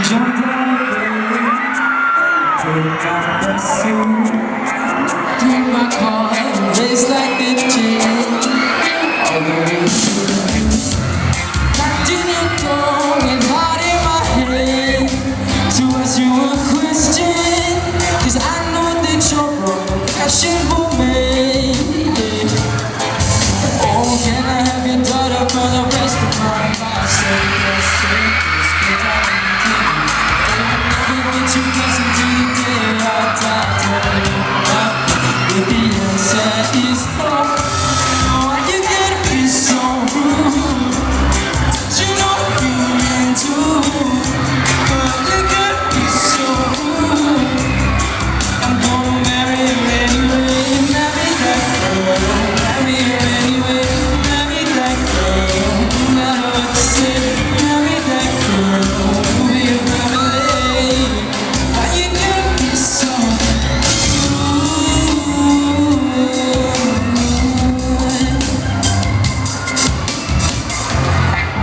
jumped out of bed, took out the suit, drink my car, race like the chain, all the way to the beach. Packed in your door and heart in my head, to ask you a question, 'cause I know that you're wrong, passion for me. Oh, can I have your daughter for the rest of my life? Say yes, say yes, 'cause I need to. Never want you listen to the day I die. Tell you why, but the answer is no. Why you gotta be so rude? Don't you know you mean to? Why you gotta be so rude? I'm gonna marry you anyway. Marry that girl. Marry you anyway. Marry that girl. No matter what you say. Marry that girl. We'll be a family. Why you gotta be so rude?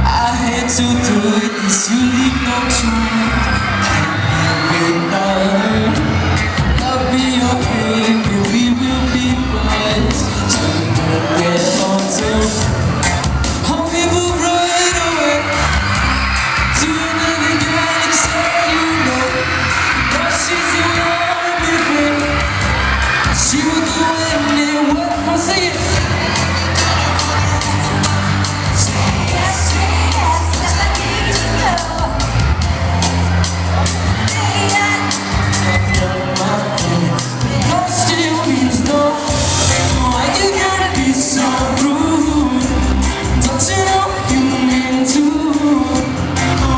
I hate to do it, 'cause you leave no choice. Without her, I'll be your baby, we will be boys. So we won't get on to home, we move right away to another galaxy, you know. But she's in love with me. She will do anything. I'll say it. No still means no. Why you gotta be so rude? Don't you know you mean to?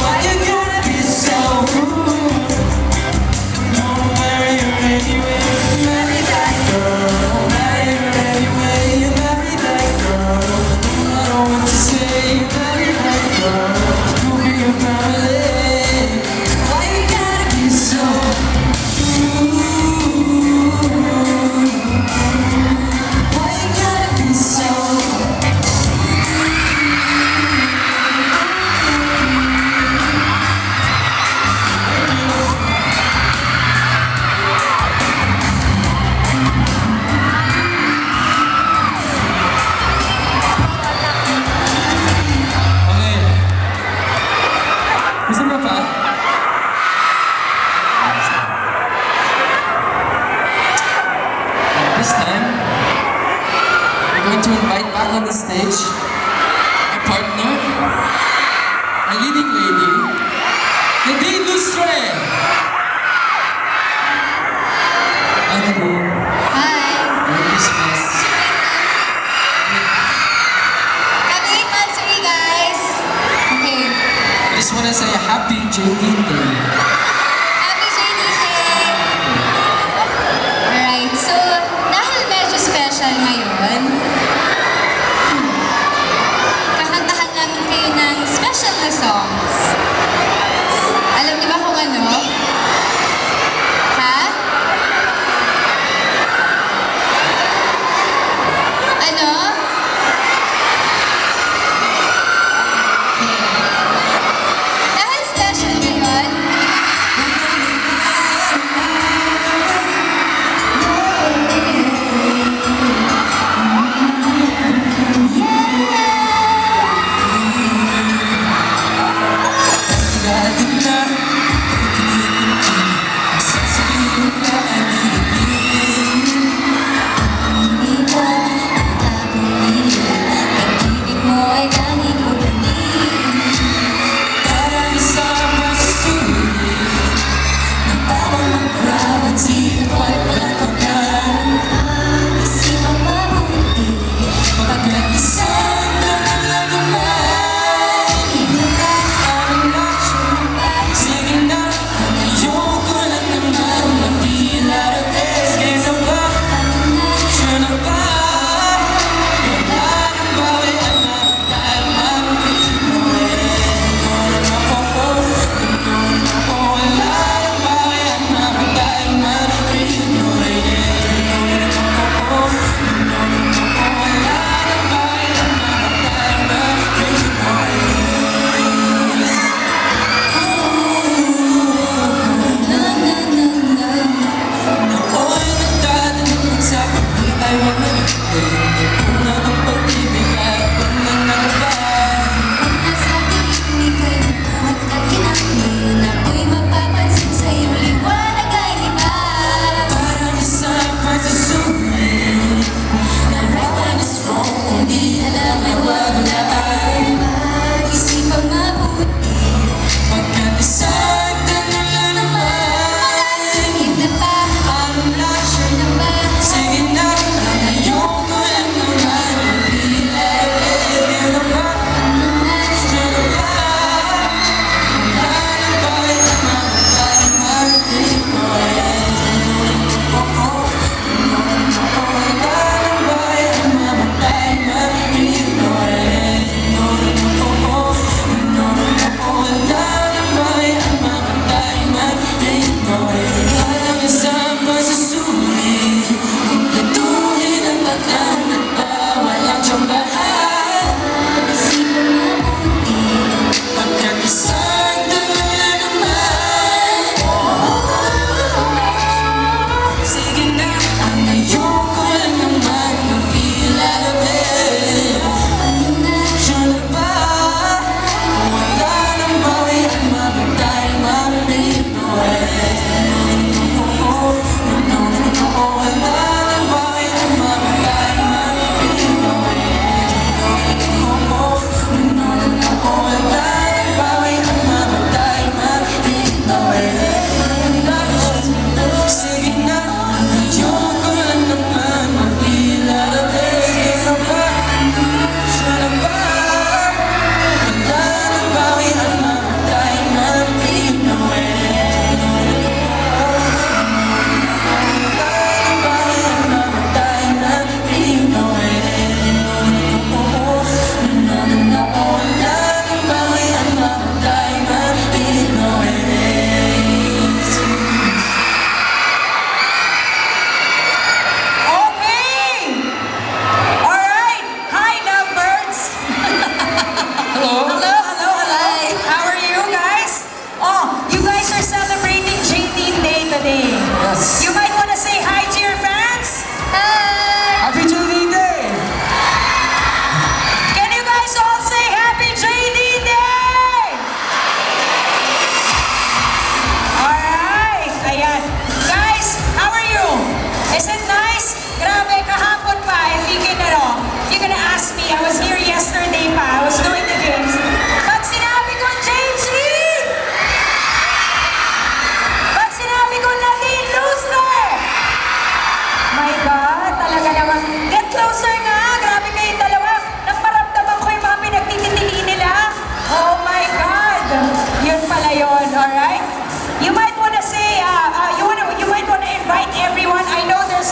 Why you gotta be so rude? Don't marry her anyway. Marry that girl. Marry her anyway. You marry that girl. No matter what you say, marry that girl. You'll be a family. Why you gotta be so rude? Why you gotta be so Okay. Gusto mo pa? This time, we're going to invite back on the stage our partner, our leading lady, Nadine Lustre. Hi, Nadine. Hi! Merry Christmas. Happy anniversary, guys! Okay, I just want to say a happy JD Day. happy JDK! Alright, so dahil medyo special ngayon, kakantahan namin kayo ng special na songs. Alam niyo ba kung ano? Ha? Ano? Dahil special ngayon,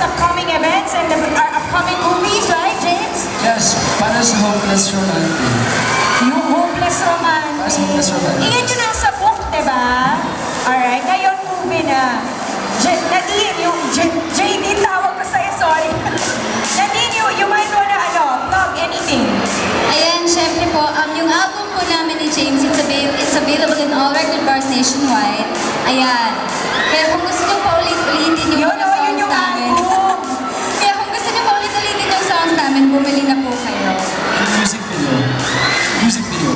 upcoming events and our upcoming movies, right, James? Yes, para sa Hopeless Romantic. Yung Hopeless Romantic. Para sa Hopeless Romantic. Iyan yung nasa book, diba? Alright, ngayon movie na. Nadine, yung JD tawag ko sa'yo, sorry. Nadine, you might wanna, plug anything. Ayan, syempre po, yung album po namin ni James, it's available in all record bars nationwide. Ayan. Kaya kung gusto niyo pa ulit-ulitin yung mga songs Yun yung namin. album. Kaya kung gusto niyo pa ulit-ulitin yung songs namin, bumili na po kayo. And music video. Music video.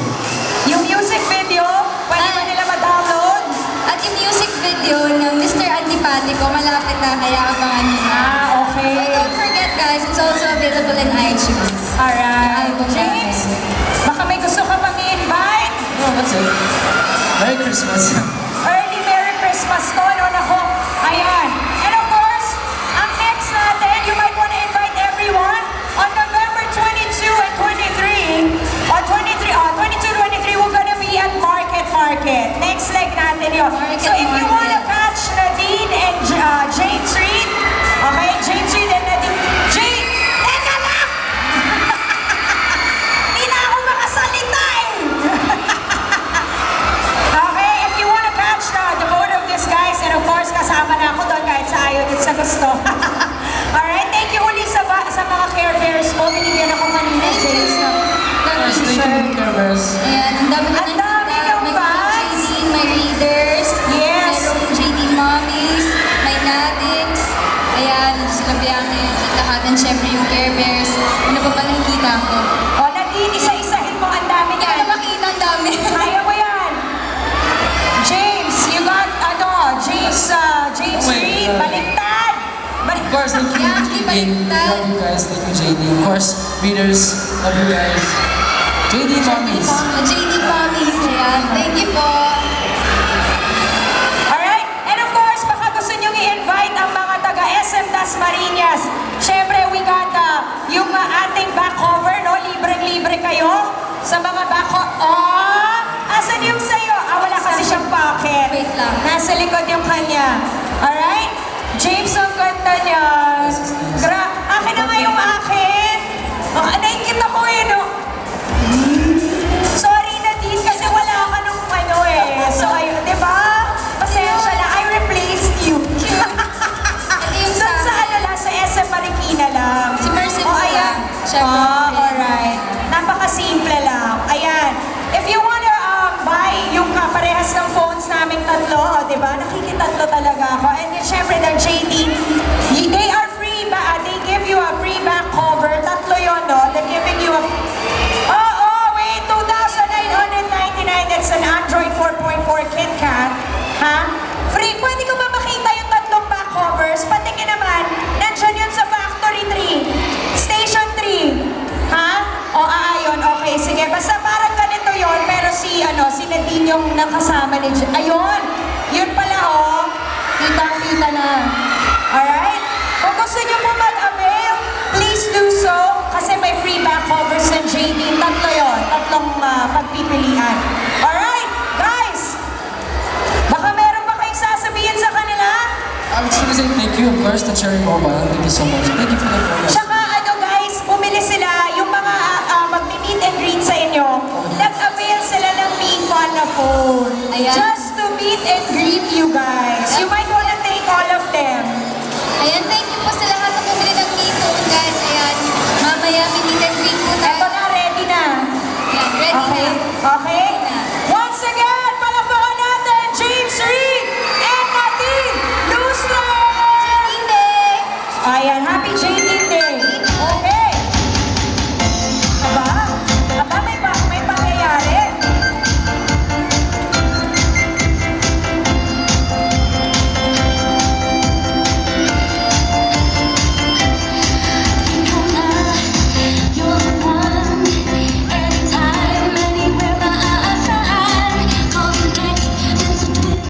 Yung music video, pwede ba nila ma-download? At yung music video ng Mr. Antipatico, malapit na, kaya abangan niyo na. Okay. But don't forget guys, it's also available in iTunes. Alright. Yung album James, natin. baka may gusto ka pang i-invite? No, that's it. Merry Christmas. Early Merry Christmas to, no? Nako. Ayan. And of course, ang next natin, you might want to invite everyone on November 22 and 23. On 22, 23, we're gonna be at Market. Next leg natin yun. So if you want to catch Nadine and James Reid, okay, James Reid and Nadine. Jane, teka lang! Hindi na ako makasalita eh! Okay, if you want to catch the both of these guys, and of course, kasama na ako doon kahit sa ayaw at sa gusto. Alright, thank you uli sa mga care bears mo. Binigyan ako kanina, Thank you. James. No? Yes, thank you, Care Bears. Ayan, ang dami ko Ang dami ng may fans. JD, may readers, Yes. merong JD mommies, may natics, ayan, sila Bianca, lahat, and syempre yung Care Bears. Ano pa ba nakikita ko? O, Nadine, isa-isahin mo. Ang dami Hindi ko niyan. na makita ang dami. Kaya mo yan. James, you got, James Wait, Reid, baliktad. Of course, thank you, Yaki, JD. baliktad. Love you guys. Thank you, JD. Of course, readers, love you guys. JD Mommies. JD mommies, ayan. Thank you po. Alright, and of course, baka gusto nyo i-invite ang mga taga SM Dasmariñas. Siyempre, we got yung ating back cover, no? Libreng-libre kayo sa mga back asan yung sa'yo? Wala kasi siyang pocket. Wait lang. Nasa likod yung kanya. Alright? James, ang ganda niya. Akin na nga yung akin. Nakikita ko no? Sorry, Nadine, kasi wala ka nung So, ayun, di ba? Pasensya na, I replaced you. Ito yung sa Doon sa sa SM Marikina lang. Si Mercy Oh, po ayan. lang. Siya po. Alright. Napaka-simple lang. Ayan. If you wanna buy yung parehas ng phones naming tatlo, di ba? Nakikitatlo talaga ako. And then, syempre, the JD, they are free ba? They give you a free back cover. Tatlo yun, no? They're giving you a... Wait, 2,999. That's an Android 4.4 KitKat. Ha? Free. Pwede ko ba makita yung tatlong back covers? Patingin naman. Nandyan yun sa Factory 3. Station 3. Ha? Ayun. Okay, sige. Basta parang ganito yon, pero si Nadine yung nakasama ni Ayun. Yun pala, Kitang-kita na. Alright? Kung gusto nyo po mag-avail, please do so. Kasi may free back covers ng JD. Tatlo yun. Tatlong pagpipilian. Alright, guys. Baka meron pa kayong sasabihin sa kanila? I'm just gonna say thank you, of course, to Cherry Mobile. Thank you so much. Thank you for the program. Tsaka guys, bumili sila yung mga magmi-meet and greet sa inyo. Nag-avail sila ng Pifon na phone. Ayan. Just to meet and greet you guys. You might wanna take all of them. Ayan, thank you po sa lahat na bumili ng phone, guys. Ayan, mamaya may meet and greet po tayo. Eto na, ready na. Ayan, ready Okay. na. Okay,